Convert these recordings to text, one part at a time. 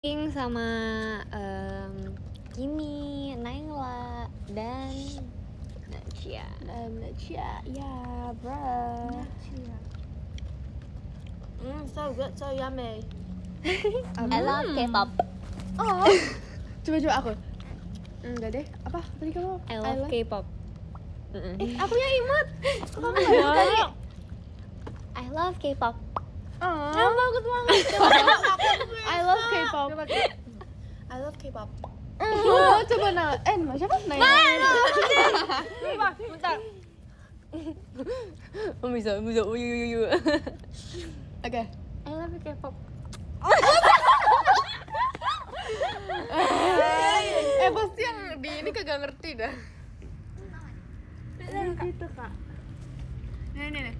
sama Kimi, Naila, dan Nacia. Ya, bro. So good, so yummy. I love K-pop. Oh. Coba aku. Enggak deh. Apa tadi kamu? I love K-pop. Aku yang imut. Kok kamu Wow. enggak? I love K-pop. Oh. Bagus banget. I love K-pop. I love K-pop. Oh, coba nama siapa? Bentar. Bisa. Oke. I love K-pop. Pasti yang di ini kagak ngerti dah. Gitu, Kak. Nih.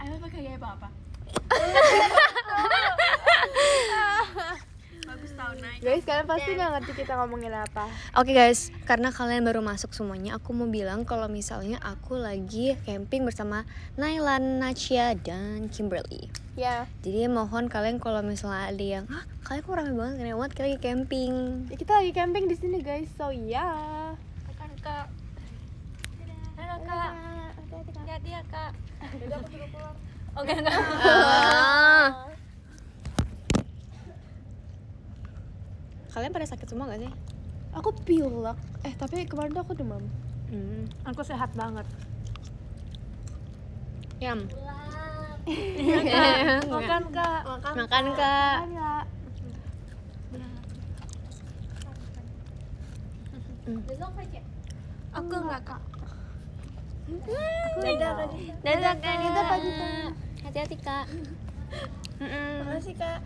Ayo pakai gaya apa? Bagus tau, naik. Guys, kalian pasti nggak ngerti kita ngomongin apa. Oke guys, karena kalian baru masuk semuanya, aku mau bilang kalau misalnya aku lagi camping bersama Naila, Nacia, dan Kimberly. Ya, Jadi mohon kalian kalau misalnya ada yang, kalian kok rame banget, keren banget, kita lagi camping. kita lagi camping di sini guys. So ya. Akan Kak. Halo Kak. Hati-hati ya Kak. Udah aku suruh pulang. Oke enggak. Kalian pada sakit semua gak sih? Aku pilek. Tapi kemarin tuh aku demam. Aku sehat banget. Yam. Makan Kak. Makan kak. Ya. Aku enggak Kak. Dadah kak. Dadah, Kak Gita. Hati-hati kak. Makasih Kak.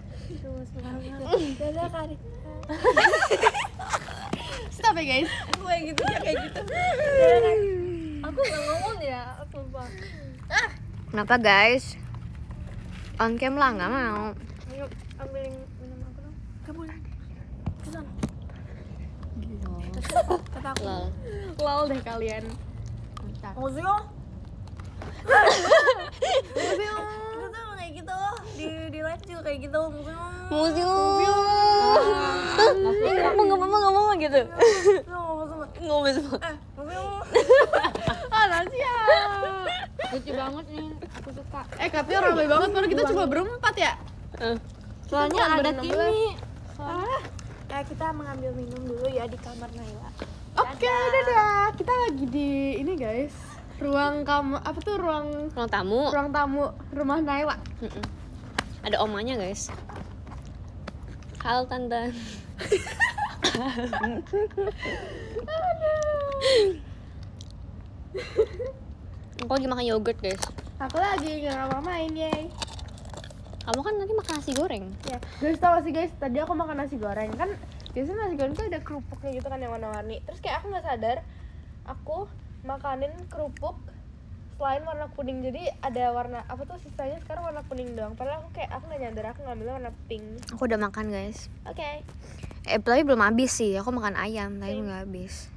Dadah Kak. Stop ya guys. Aku kayak gitu. Aku enggak ngomong ya, sumpah. Kenapa guys? On cam lah, nggak mau. Ayo ambilin minum aku dong. Enggak boleh. Kesana. Kata aku. Lol. Lol deh kalian. Musio. Kita tuh kayak gitu. Di live juga kayak gitu. Musio. Museum. Nggak mau gitu. Nggak bisa. Musio. Nacia. Lucu banget nih. Aku suka. Katanya ramai banget, padahal kita cuma berempat ya. Soalnya Kita ada bukan Kimi. Kita mengambil minum dulu ya di kamar Naila. Oke, dadah. Kita lagi di ini guys. Ruang Ruang tamu. ruang tamu rumah Naila. Ada omanya guys. Halo tante. Aku lagi makan yogurt guys. Aku lagi nggak main, yay. Kamu kan nanti makan nasi goreng. Ya, guys tau gak sih guys, tadi aku makan nasi goreng kan. Biasanya nasi goreng tuh ada kerupuknya gitu kan yang warna-warni. Terus kayak aku nggak sadar, aku makanin kerupuk selain warna kuning. Jadi ada warna apa tuh sisanya sekarang warna kuning doang. Padahal aku nggak nyadar, aku ngambilnya warna pink. Aku udah makan guys. Oke. Tapi belum habis sih. Aku makan ayam, tapi nggak habis.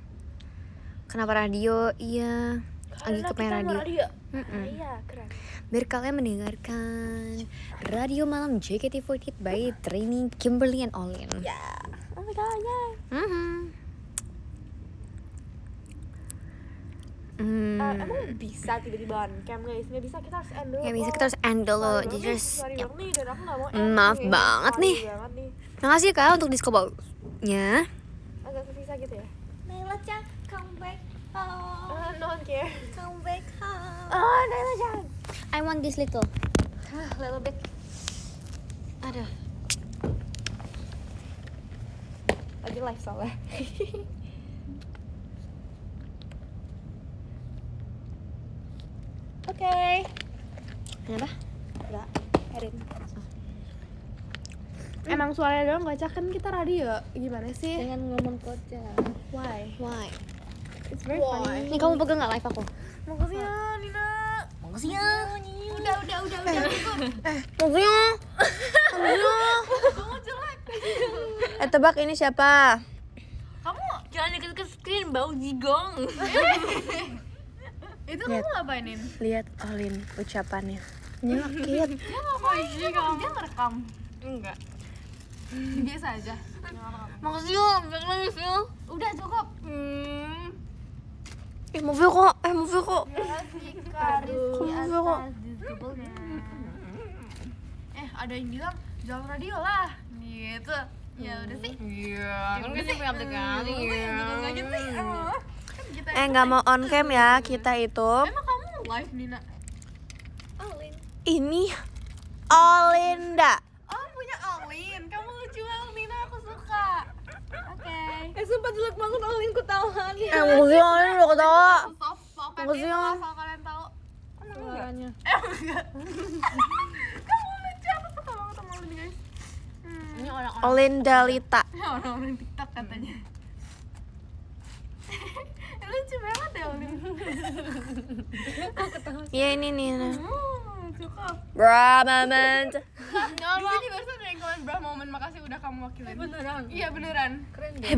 Kenapa radio? Iya. Lagi kepengen radio. Iya, keren. Biar kalian mendengarkan radio malam JKT48 by Trini, Kimberly, and Olin. Ya. Oh my god, ya. Emang bisa tiba-tiba on cam guys? Nggak bisa, kita harus end dulu. Nggak bisa, kita harus end dulu. Jadi terus, Sorry ya. banget nih, dan aku nggak mau end. Maaf banget nih. Makasih kak untuk disco ball-nya. Agak kepisah gitu ya. Naila-chan, come back home. No one care. Come back home. Oh, Naila-chan. I want this little. Little bit. Aduh. Lagi live soalnya. Oke. Kenapa? Udah, edit. Emang suaranya doang kocak, kan kita radio. Gimana sih? Dengan ngomong kocak. Why? Why? It's very funny. Nih kamu pegang nggak live aku? Makasih ya, Nina. Makasih ya. Udah. Makasih ya. Kamu jelek. Tebak ini siapa? Kamu jangan deket ke screen, bau jigong. Itu Lihat. kamu ngapainin? Lihat Olin ucapannya. Nyakit. Dia ngapain sih kamu? Dia ngerekam. Enggak. Biasa aja. Makasih ya, biar nangis ya. Udah cukup. Mobil kok. Makasih Kak Rizky atas discovernya. Ada yang bilang jual radio lah gitu. Ya udah sih. Iya, kan kita punya aplikasi. Enggak gitu sih. Nggak mau on cam ya kita itu. Emang kamu live Nina? Ini Olinda. Oh punya Olin, kamu lucu banget Nina, aku suka. Oke. Sumpah jelek banget Olin, ku tahan. Makasih Olin udah ketawa. Soft Makasih ya. asal kalian tahu. Suaranya. Enggak. Kamu lucu, aku suka banget sama Olin guys. Ini orang-orang Olinda Lita. Orang-orang TikTok katanya. Lucu banget ya Olin. Iya ini nih. Cukup. Bra moment. Di sini barusan ada yang komen bra momen, makasih udah kamu wakilin. beneran. Iya beneran. Keren deh.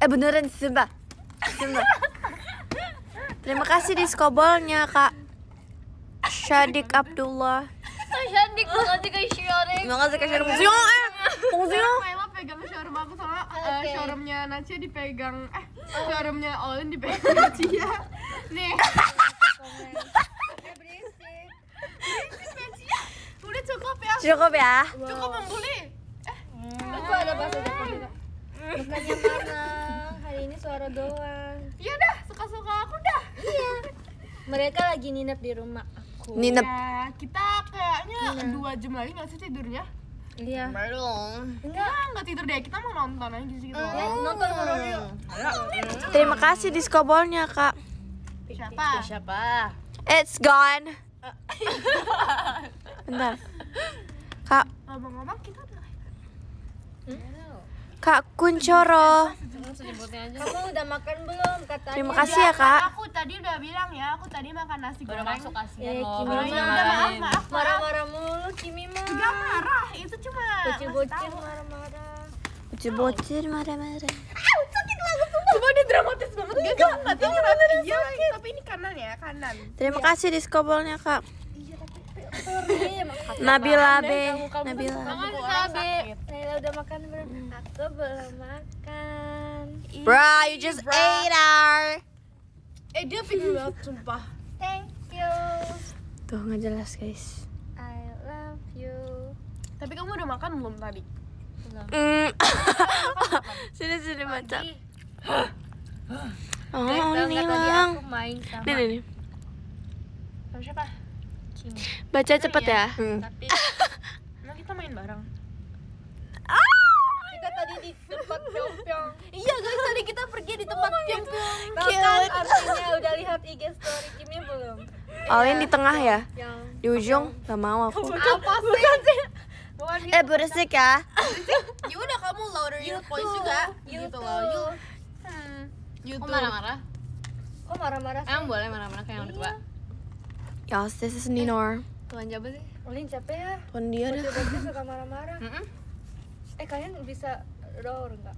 Beneran sumpah. Terima kasih diskobolnya Kak Syadik Abdullah. Syandik makasih ke Syadik. Terima kasih Kak Syadik. Fungsi Kayla pegang showroom aku soalnya showroomnya Nacia dipegang showroomnya Olin dipegang Nacia. Nih. Berisik Nacia. Udah cukup ya. Cukup ya. Cukup membuli. Aku ada bahasa Jepang juga. Bukannya mana, hari ini suara doang. Iya dah, suka-suka aku dah. Iya. Mereka lagi nginep di rumah aku. Nginep. Ya, kita kayaknya 2 jam lagi nggak sih tidurnya? Iya. Belum. Enggak tidur deh, kita mau nonton aja gitu. Nonton horor yuk. Terima kasih diskobolnya Kak. Siapa? It's gone. Bentar. Kak Ngomong-ngomong kita udah Kak Kuncoro. Kamu udah makan belum katanya? Terima kasih ya Kak. Aku tadi udah bilang ya, aku tadi makan nasi goreng. Masuk kasihan loh. Oh, ya udah maaf. Marah-marah mulu Kimi mah. Enggak marah, itu cuma Bocil-bocil marah-marah. Bocil marah-marah. sakit banget sumpah. Coba dia dramatis banget guys. Kamu enggak tahu rasanya iya, tapi ini kanan ya, kanan. Terima kasih diskobolnya Kak. Sorry, Nabila B. Kamu Nabila. Makasih Sabi. Naila udah makan belum? Aku belum makan. Bro, you just ate our. Dia pingin banget sumpah. Thank you. Tuh nggak jelas guys. I love you. Tapi kamu udah makan belum tadi? Sini baca. Oh, Tadi ini hilang. aku main sama Nih. Sama siapa? Kimi. Baca cepet ya. Tapi Emang kita main bareng. kita tadi di tempat pyong-pyong. Iya guys, tadi kita pergi di tempat pyong-pyong. Tahu kan artinya udah lihat IG story Kimi belum? Olin di tengah ya. Yang Di ujung nggak mau aku. Apa sih? Bukan gitu. Berisik ya. Ya udah kamu lower your voice juga. Gitu loh. YouTube. marah-marah? Kok marah-marah sih? Emang boleh marah-marah kayak yang kedua? Ya, this is Ninor. Tuan siapa sih? Ulin capek ya? Tuan dia dah. Bocil-bocil suka marah-marah. Kalian bisa roar nggak?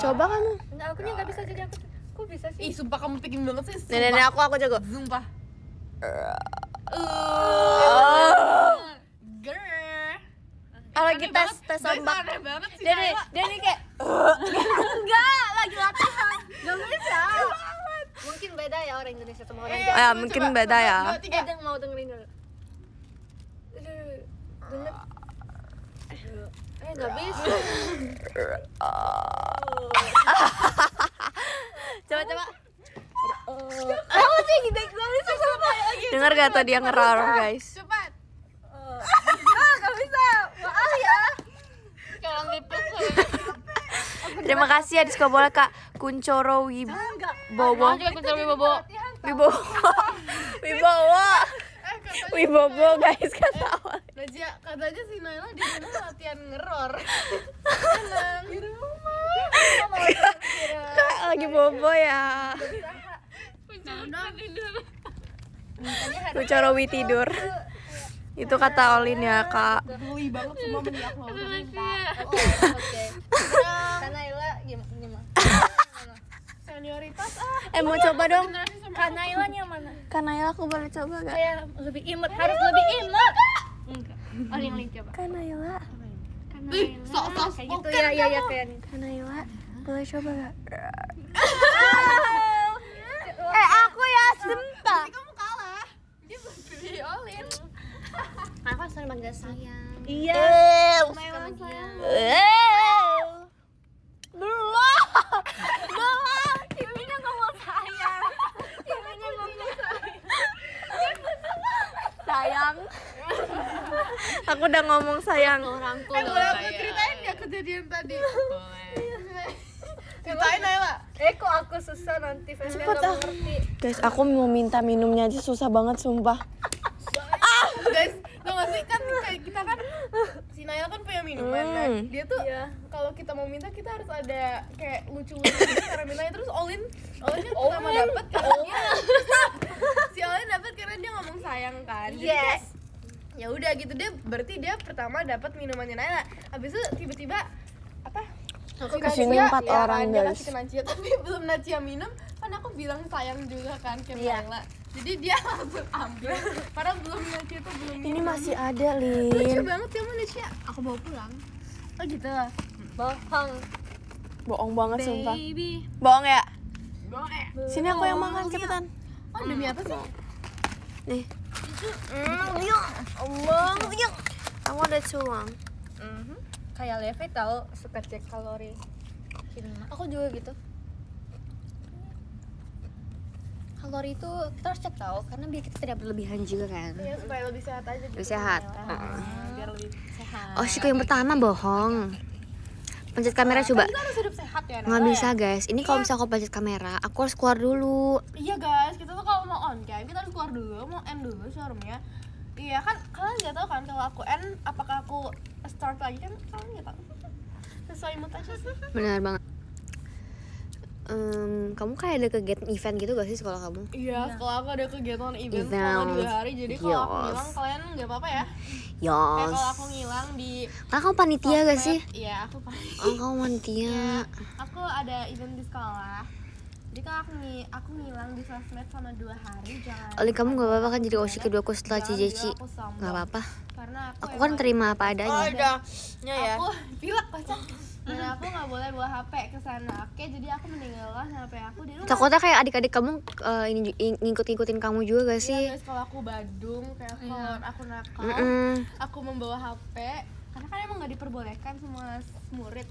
Coba kamu. Enggak, aku nya nggak bisa jadi aku. Kok bisa sih? Ih, sumpah kamu pikin banget sih. Nenek aku jago. Sumpah. Girl. Lagi tes ombak. Aneh banget sih. Dia nih kayak Enggak, lagi latihan. Gak bisa. Mungkin beda ya orang Indonesia sama orang ya mungkin beda ya. Jawa. Mau dengerin dulu. Denger. Nggak bisa. Coba. Kamu sih gitu bisa sampai lagi. Dengar gak tadi yang ngeror guys? Cepat. Nggak bisa. Maaf ya. Kalau lipus. Terima kasih ya diskobolnya Kak Kuncoro Wibowo. Wibowo guys kata awal. Najia, katanya si Naila di sana latihan ngeror. Di rumah. Kak lagi bobo ya. Kuncoro Wi tidur. Itu kata Olin ya Kak. Geli banget semua menyak lo. Oke. Kanaila gimana? Senioritas Mau coba dong. Kanailanya yang mana? Kanaila aku boleh coba gak? Kayak lebih imut, harus lebih imut. Enggak. Oh, yang lain coba. Kanaila. sok kayak gitu ya kayak Naila, boleh coba gak? aku ya sebentar. Kamu kalah. Dia belum pilih Olin. Aku sering manggil sayang. iya Sama dia. Belum. Kiminya ngomong sayang. Sayang. Aku udah ngomong sayang. Orangku Boleh aku ceritain gak kejadian tadi? Ceritain Naila. kok aku susah nanti Fesya nggak ngerti. Guys, aku mau minta minumnya aja susah banget sumpah. Guys, tau gak sih kan kayak kita kan si Naila kan punya minuman nah, dia tuh kalau kita mau minta kita harus ada kayak lucu-lucu gitu cara mintanya. Terus Olin kan pertama dapet karena si Olin dapet karena dia ngomong sayang kan. Jadi kayak, ya udah gitu berarti dia pertama dapat minumannya Naila. Habis itu tiba-tiba apa? Kesini 4 orang, dia guys. kasih ke Nacia tapi belum Nacia minum kan aku bilang sayang juga kan ke Naila. Jadi dia langsung ambil padahal belum Nacia tuh belum Ini minum. masih ada, Lucu Lin. banget kamu Nacia. Aku bawa pulang. Oh gitu. Bohong Bohong banget sumpah. baby. Bohong ya? Boleh. Sini aku yang makan cepetan. Oh demi apa sih? Nih, Aku ada cuang. Kayak Levi tahu suka cek kalori. Aku juga gitu. Kalori itu kita harus cek tahu karena biar kita tidak berlebihan juga kan. Iya supaya lebih sehat aja gitu. Lebih sehat. Biar lebih sehat. Oh, Shiko yang pertama bohong. Pencet kamera coba. Kita harus hidup sehat ya. Nggak Nala, bisa guys. Ini kalau misalnya aku pencet kamera, aku harus keluar dulu. Iya guys, kita tuh kalau mau on cam kita harus keluar dulu, mau end dulu showroomnya. Iya kan, kalian nggak tahu kan kalau aku end, apakah aku start lagi kan kalian nggak tahu. Sesuai mood aja sih. Benar banget. Kamu kayak ada kegiatan event gitu gak sih sekolah kamu? Iya, sekolah aku ada kegiatan event Event. selama 2 hari. Jadi kalau aku Yes. ngilang kalian nggak apa-apa ya. Kayak Yos. kalau aku ngilang di Karena kamu panitia gak sih? Iya, aku panitia. Oh, kamu panitia. Aku ada event di sekolah. Jadi kalau aku ngilang di sosmed selama 2 hari jangan. Oleh kamu gak apa-apa kan jadi Oshi keduaku setelah Jangan Cijeci? bilang aku sombong. Gak apa-apa. Karena Aku kan terima apa adanya. ya. Aku pilek kocak. Dan aku nggak boleh bawa HP ke sana. Oke, jadi aku meninggalkan HP aku di rumah. Takutnya kayak adik-adik kamu ngikut-ngikutin kamu juga gak Iya, sih? guys, kalau aku badung, kayak kalau aku nakal, aku membawa HP. Karena kan emang nggak diperbolehkan semua murid.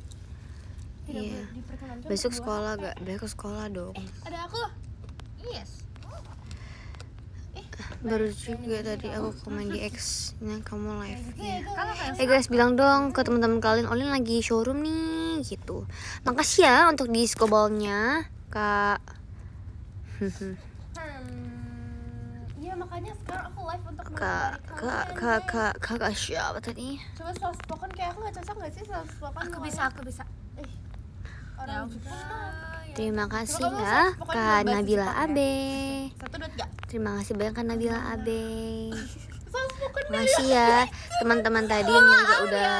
Tidak Iya. diperkenankan. Besok untuk sekolah bawa HP. gak? Besok sekolah dong. Ada aku. Yes. Baru juga tadi aku komen di X nya kamu live ya. Kalau kayak Guys, bilang dong ke teman-teman kalian Olin lagi showroom nih gitu. Makasih ya untuk diskoballnya Kak. Iya makanya sekarang aku live untuk Kak siapa tadi? Coba soft spoken kayak aku nggak cocok nggak sih soft spoken? aku bisa. Orang Jepang. Terima kasih Coba kamu ya soft spoken Kak bahasa Nabila Jepang ya. Abe. 1, 2, 3. Terima kasih banyak Kak Nabila Abe. Soft spoken Makasih ya teman-teman tadi yang juga udah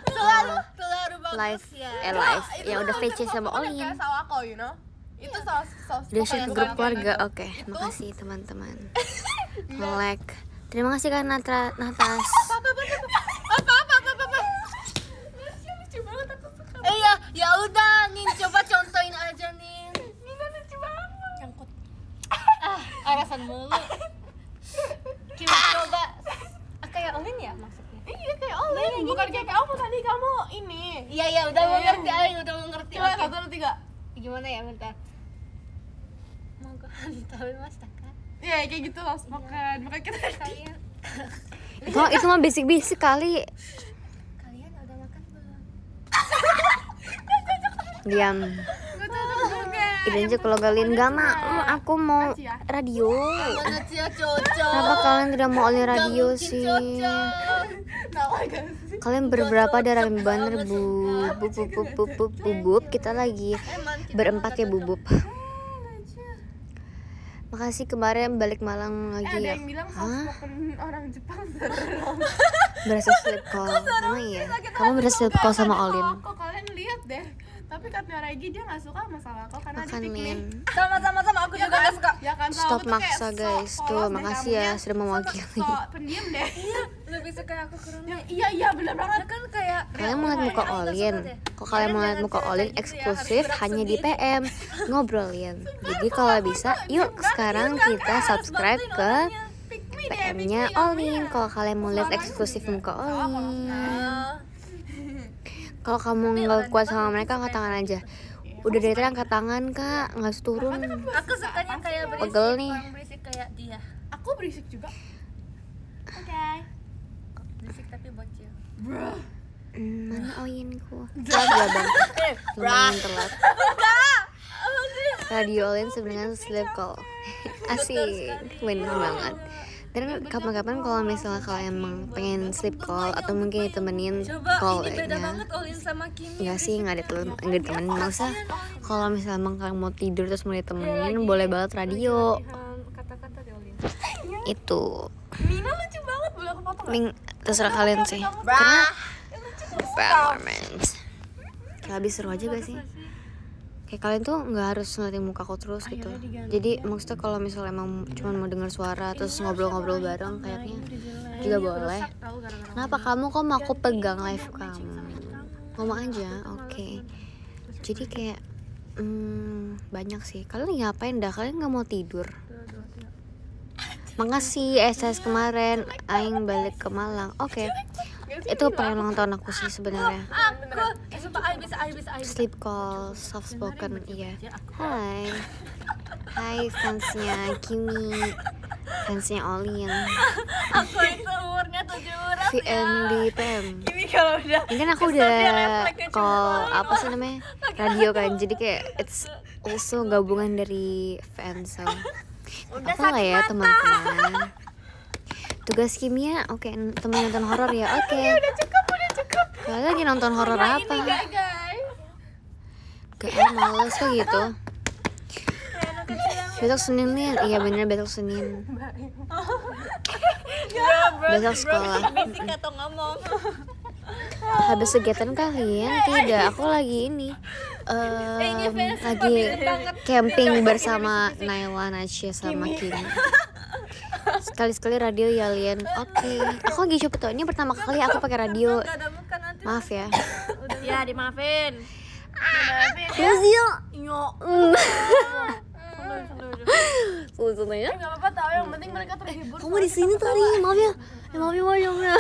Terlalu live bagus ya. live yang udah VC sama Olin. Olin. Kayak sama aku, you know. Itu soft Udah spoken share yang ke grup kayak keluarga. gitu. Oke, Itu- makasih teman-teman. Like. Terima kasih Kak Natas. Apa? Lucu banget aku suka. Iya, ya udah, Nin coba contohin aja Nin. Nina lucu banget. Nyangkut. Arasan mulu. Kita coba. Kayak Olin ya maksudnya? Iya kayak Olin, bukan kayak kamu tadi kamu ini. Iya, udah mau ngerti, udah mau ngerti. Coba Oke. 1, 2, 3. Gimana ya, bentar. Mau ke tahu Mas Taka? Iya kayak gitu soft spoken. Makanya kita Kalian Itu mah basic-basic kali. kalian udah makan belum? Diam. Gue cocok juga. Iden aja kalau kalian gak mau, aku mau radio. Mana Cia cocok? Kenapa kalian tidak mau Olin radio Gak mungkin sih? cocok. Nawa gak sih? Kalian berberapa ada rame banget bubub. Kita lagi berempat ya bubub. Makasih kemarin balik Malang lagi Ada ya. yang bilang soft spoken orang Jepang serem. Berasa sleep call. Emang iya. Kamu berasa sleep call sama Olin. Kok kalian lihat deh Tapi katanya Regi dia nggak suka masalah aku karena Makan di Lin. Sama aku Ya juga kan? gak suka. Ya kan, Stop soalnya tuh kayak maksa guys. Tuh makasih ya sudah mewakili. sok pendiam deh. Lebih suka aku kurang. Iya benar banget. Kan kayak Kalian mau lihat muka Olin? Kok kalian mau lihat muka Olin eksklusif hanya di PM ngobrolin. Jadi kalau bisa, yuk sekarang kita subscribe ke PM-nya Olin. Kalau kalian mau lihat eksklusif muka Olin. Kalau kamu nggak kuat sama mereka, angkat tangan aja. Udah dari tadi angkat tangan kak, nggak usah turun. aku sukanya kayak berisik. Pegel nih. Orang berisik kayak dia. Aku berisik juga. Oke. Berisik tapi bocil. Mana Olinku? Udah bang, lumayan telat. Radio Olin sebenarnya sleep call. Asik, bener banget. Dan kapan-kapan kalau misalnya kalian emang pengen sleep call atau mungkin ditemenin Coba ini beda call-nya, banget Olin sama Kimi. enggak sih, nggak ditemenin, nggak usah. Kalau misalnya emang kalian mau tidur terus mau ditemenin, boleh banget radio. Kata-kata deh Olin. Itu Nina lucu banget, boleh aku foto nggak? Ming, terserah kalian sih. Karena performance kayak lebih seru aja gak sih? Kayak kalian tuh nggak harus ngeliatin muka aku terus gitu. Jadi maksudnya kalau misalnya emang cuma mau dengar suara terus ngobrol-ngobrol bareng kayaknya juga boleh. Kenapa kamu kok mau aku pegang live kamu? Ngomong aja, oke. Jadi kayak banyak sih. Kalian lagi ngapain dah? Kalian nggak mau tidur? Makasih SS kemarin Aing balik ke Malang. Oke. Itu pengen ulang tahun aku sih sebenarnya. Aku sumpah I bisa. Sleep call, soft spoken, iya. Hai. Hai fansnya Kimi, fansnya Olin, Aku itu umurnya 7 VN di PM. Kimi kalau udah Ini kan aku udah call apa sih namanya, radio kan, jadi kayak it's also gabungan dari fans. So apa lah ya teman-teman. Tugas kimia, oke, temen nonton horor ya, oke. Udah cukup. Kalian lagi nonton horor apa? Enggak guys. Gak males kok gitu. Besok Senin nih, iya bener besok Senin. Besok sekolah. basic atau ngomong. Habis kegiatan kalian? Tidak, aku lagi ini. Lagi camping bersama Naila, Nasya sama Kimi. Sekali-sekali radio ya Lian. Oke. Aku lagi coba tuh. Ini pertama kali aku pakai radio. Gak ada muka nanti. Maaf ya. Ya dimaafin. Brazil. Yo. Sebetulnya. Enggak apa-apa tahu, yang penting mereka terhibur. Kamu di sini tadi. Maaf ya. Maaf ya.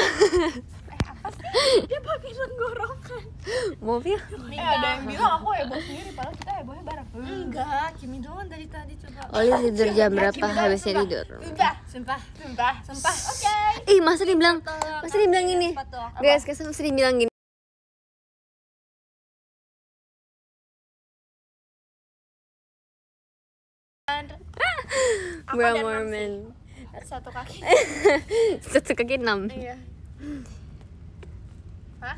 Dia pakai tenggorokan. Maaf ya. Ada yang bilang aku heboh sendiri, padahal kita hebohnya bareng. Enggak, Kimi doang dari tadi coba. Oli tidur jam berapa habisnya tidur? Sumpah. Oke. Ih, masa dibilang ini? Guys, masa dibilang gini. Bro Mormon. Satu kaki. Satu kaki 6. Iya. Hah?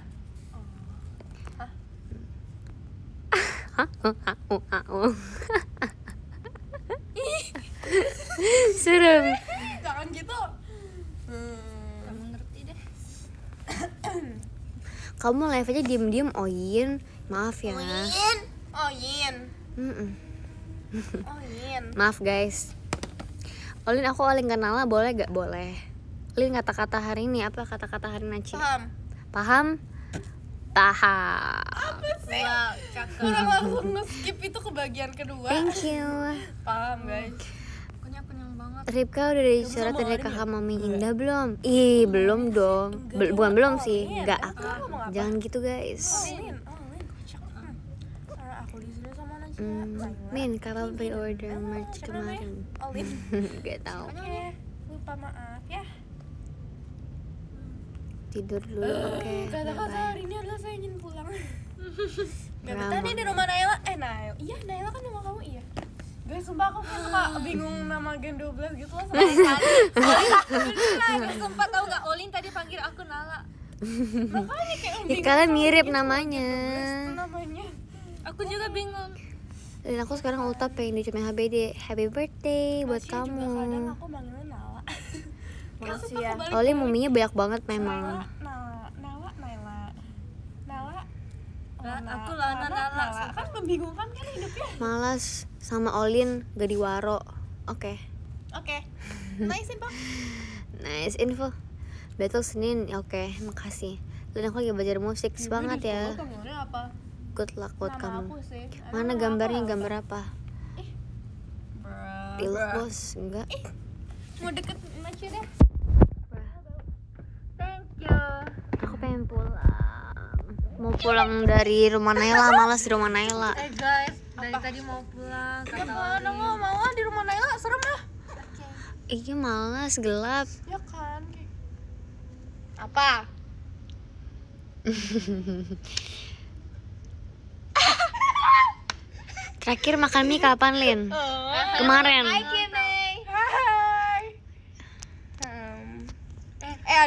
Serem. Jangan gitu. Kamu ngerti deh. Kamu live aja diem-diem, Oyin. Maaf ya. Yin. Mm-mm. Yin. Maaf guys. Olin, aku Olin kenal boleh gak? Boleh. Olin, kata-kata hari ini apa kata-kata hari Naci? Paham? Paham. Wow, cakep. Udah langsung nge-skip itu ke bagian kedua. Thank you. Paham guys. Kenyang banget. Ripka udah dicoret dari kakak Mami Indah belum? Ih, belum dong. Bukan belum sih. Enggak aku. Jangan gitu guys. Lin kocak. Aku disuruh sama Najwa. Min, kapan pre-order merch kemarin? Olin. Gak tahu. Oke, lupa maaf ya. Tidur dulu, oke. Kata-kata Bye-bye. hari ini adalah saya ingin pulang. Gak Drama. tadi di rumah Naila. Naila. Iya, Naila kan rumah kamu, iya. Guys, sumpah aku kayak suka bingung nama Gen 12 gitu loh. Aku sempat tahu nggak Olin tadi panggil aku Nala. Makanya kayak Ya, bingung. kalian mirip namanya. Itu namanya. Aku juga bingung. Dan aku sekarang ulta pengen diucapin happy birthday buat Juga kadang kamu. aku manggilnya Nala. Makasih ya. Oli muminya banyak banget memang. Nala. Aku Lana Nala membingungkan kan hidupnya. Malas sama Olin gak di Waro. Oke. Nice info. Nice info. Besok Senin, oke, makasih. Dan aku lagi belajar musik, semangat ya. Apa? Good luck buat Nama kamu. aku sih. Mana gambarnya, gambar apa? Bruh. Pilih bos, enggak. Mau deket Macu deh. Thank you. Aku pengen pulang. Mau pulang dari rumah Naila, malas di rumah Naila. Guys, dari tadi mau pulang kata Mana nggak mau di rumah Naila, serem lah. Iya malas, gelap. Ya kan. Apa? Terakhir makan mie kapan, Lin? Kemarin. Hai.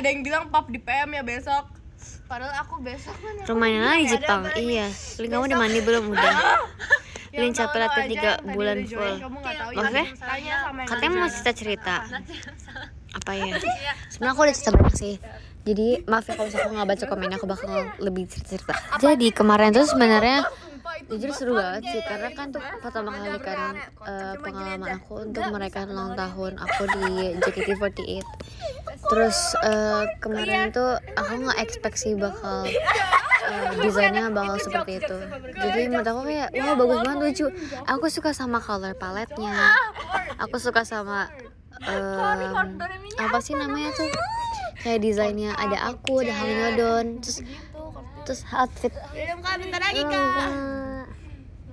Ada yang bilang pap di PM ya besok. Padahal aku besok kan. Rumah Naila di Jepang, iya. Lin, kamu udah mandi belum? Udah. Lin capek latihan 3 bulan full. Kamu nggak tahu. Maksudnya? Tanya sama yang Katanya mau cerita-cerita. Apa ya? Sebenarnya aku udah cerita banyak sih. Jadi maaf ya kalau misalnya aku nggak baca komennya, aku bakal lebih cerita. Jadi kemarin tuh sebenarnya jujur seru banget sih, karena kan tuh pertama kali kan pengalaman aku untuk merayakan ulang tahun aku di JKT48. Terus kemarin tuh aku nggak expect sih bakal desainnya bakal seperti itu. Jadi menurut aku kayak wah bagus banget, lucu. Aku suka sama color palette-nya. Aku suka sama apa sih namanya tuh, kayak desainnya ada aku, ada Hamilton, terus outfit. Kak, bentar lagi Kak.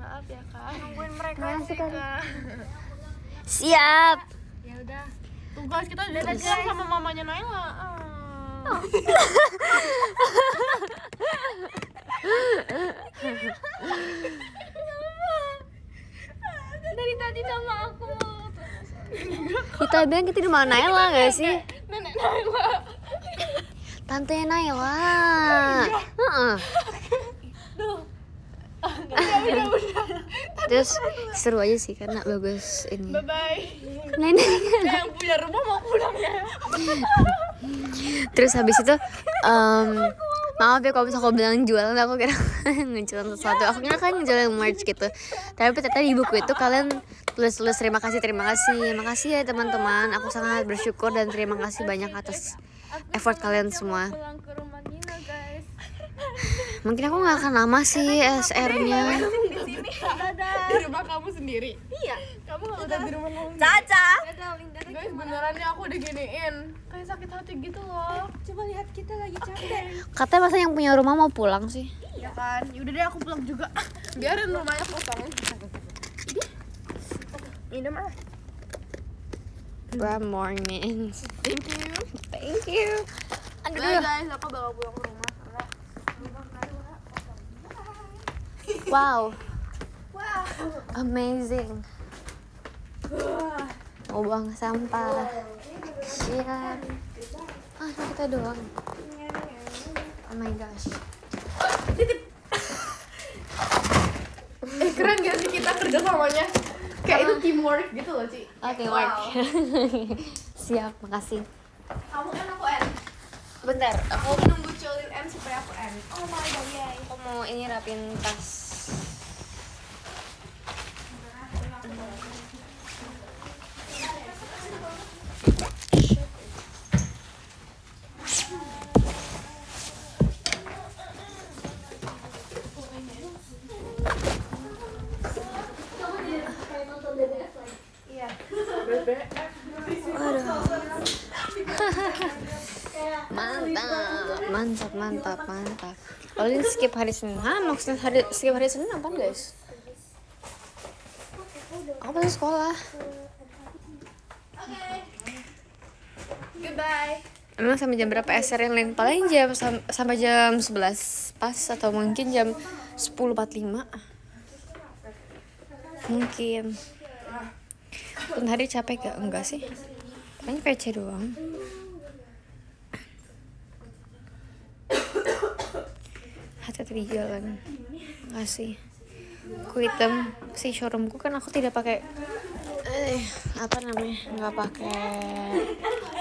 Maaf ya Kak. Nungguin mereka sih Kak. Siap. ya udah. Tuh guys, kita udah deket sama mamanya Naila. Dari tadi nama aku. Kita bilang kita di mana Naila gak sih? Nenek Naila. Tante Naila. Heeh. Terus seru aja sih karena bagus ini. Bye bye. Nenek. Yang punya rumah mau pulang ya. Terus habis itu maaf ya kalau misalnya aku bilang jualan, aku kira ngejualan sesuatu. Aku kira kan ngejualan merch gitu. Tapi ternyata di buku itu kalian tulis terima kasih. Makasih ya teman-teman. Aku sangat bersyukur dan terima kasih banyak atas effort kalian semua. Pulang ke rumah Nina guys. Mungkin aku nggak akan lama sih SR-nya. Di rumah kamu sendiri. Iya. Kamu nggak udah di rumah kamu. Guys, beneran nih aku udah giniin. Kayak sakit hati gitu loh. Coba lihat kita lagi capek. Katanya masa yang punya rumah mau pulang sih? Ya kan. Yaudah deh aku pulang juga. Biarin rumahnya kosong. Minum ah. One more minutes. Thank you. Thank you. Bye guys, aku bakal pulang ke rumah karena Wow. Amazing. Mau buang sampah. Siap. Ah, kita doang. Oh my gosh. keren gak sih kita kerja samanya? Kayak itu teamwork gitu loh, Ci. Oke, work. Siap, makasih. Kamu N, aku N. Bentar, Aku nunggu Colin N supaya aku N. Oh my god, yay. aku mau ini rapin tas. Mantap. Olin skip hari Senin. Hah, maksudnya skip hari Senin apa guys? Aku masih sekolah. Goodbye. Emang sampai jam berapa SR yang lain? Paling jam sampai jam 11 pas, atau mungkin jam 10.45. Mungkin. Untuk hari capek gak? Enggak sih. Paling PC doang. Hati-hati di jalan. Makasih. Aku hitam si showroomku kan aku tidak pakai apa namanya, nggak pakai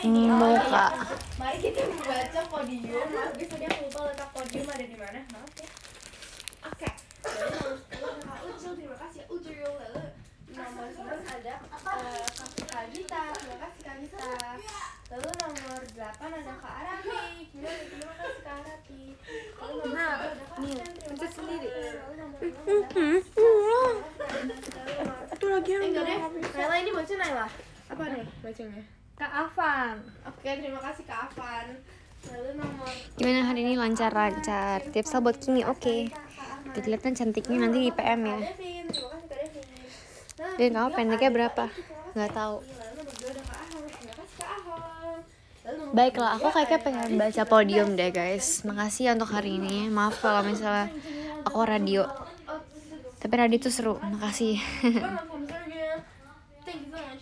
muka. Mari kita membaca podium. Maaf guys, tadi aku lupa letak podium ada di mana. Maaf ya. Oke. Jadi harus pulang Kak Uca. Itu lagi yang Enggak deh, Naila ini baca Naila. apa nih bacanya? Kak Afan. Oke, terima kasih Kak Afan. Lalu nomor Gimana hari ini? Lancar-lancar. Tips buat Kimi, oke. Kelihatan cantiknya nanti di PM ya. Devin, terima kasih Kak Devin. Dan kamu pendeknya berapa? Nggak tahu. Lalu nomor 2 ada Kak Ahon. Terima kasih Kak Ahon. Lalu nomor Baiklah, aku kayaknya pengen baca podium deh guys. Makasih ya untuk hari ini. Maaf kalau misalnya aku radio. Tapi radio itu seru. Makasih.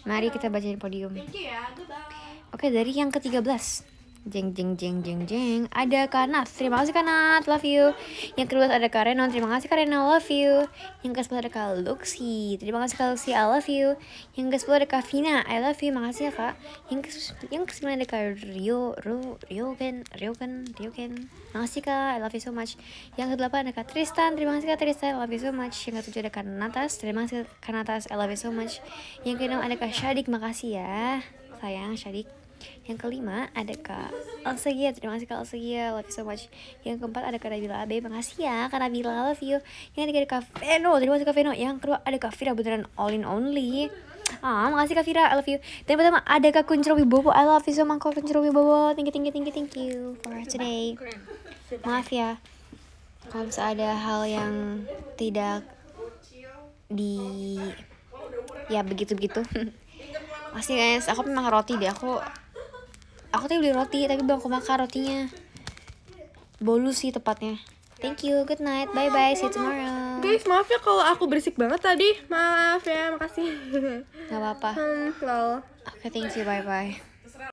Mari kita bacain podium. Thank you ya. Goodbye. Oke, dari yang ke-13. Jeng jeng jeng jeng jeng. Ada Kanat. Terima kasih Kanat, love you. Yang kedua ada Kak Renon. Terima kasih Kak Renon, love you. Yang ke-10 ada Kak Luxi. Terima kasih Kak Luxi, I love you. Yang ke-10 ada Kak Vina, I love you. Makasih ya Kak. Yang ke-9 ada Kak Ryoken. Makasih Kak, I love you so much. Yang ke-8 ada Kak Tristan. Terima kasih Kak Tristan, I love you so much. Yang ke-7 ada Kak Natas. Terima kasih Kak Natas, I love you so much. Yang ke-6 ada Kak Syadik. Makasih ya sayang Syadik. Yang kelima ada Kak Alsagia. Terima kasih Kak Alsagia, love you so much. Yang keempat ada Kak Nabila Abe. Makasih ya Kak Nabila, love you. Yang ketiga ada Kak Veno. Terima kasih Kak Veno. Yang kedua ada Kak Fira, beneran all in only. Makasih Kak Fira, I love you. Dan yang pertama ada Kak Kuncro Wibowo, I love you so much Kak Kuncro Wibowo. Thank you for today. Maaf ya kalau misalnya ada hal yang tidak ya begitu-begitu. Masih guys, aku memang roti deh. Aku tadi beli roti tapi belum aku makan rotinya. Bolu sih tepatnya. Thank you, good night, bye bye, see you tomorrow. Guys, maaf ya kalau aku berisik banget tadi. Maaf ya, makasih. Gak apa-apa. Lol. Oke, thank you, bye bye.